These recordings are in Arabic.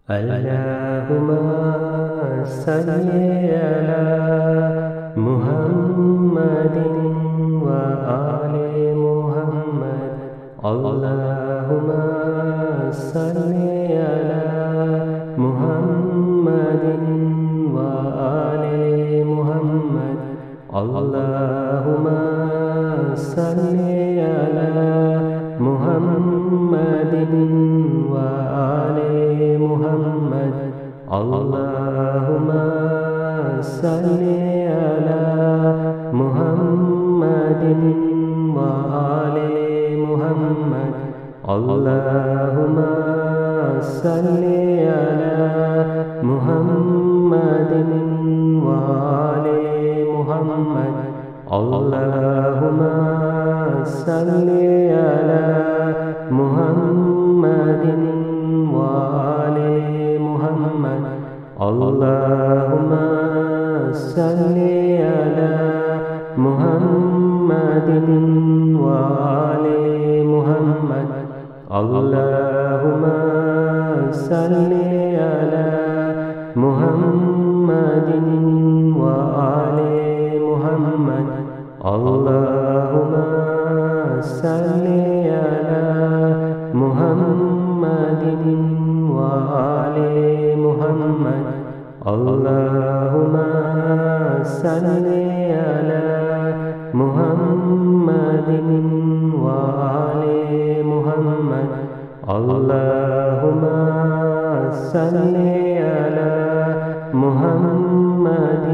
اللهم صل على محمد وآل محمد. اللهم صل على محمد وآل محمد. اللهم صل على محمد وآل محمد. اللهم صل على محمد وآل محمد. اللهم صل على محمد وآل محمد. اللهم صل على محمد وآل محمد. اللهم صل على محمد وآل محمد. اللهم صل على محمد وآل محمد. اللهم صل على محمد وآل محمد. اللهم صل على محمد وآل محمد. اللهم صل على محمد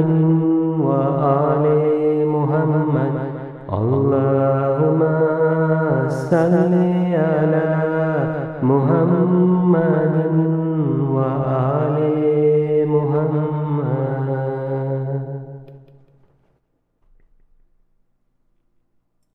وآل محمد. اللهم صل على محمد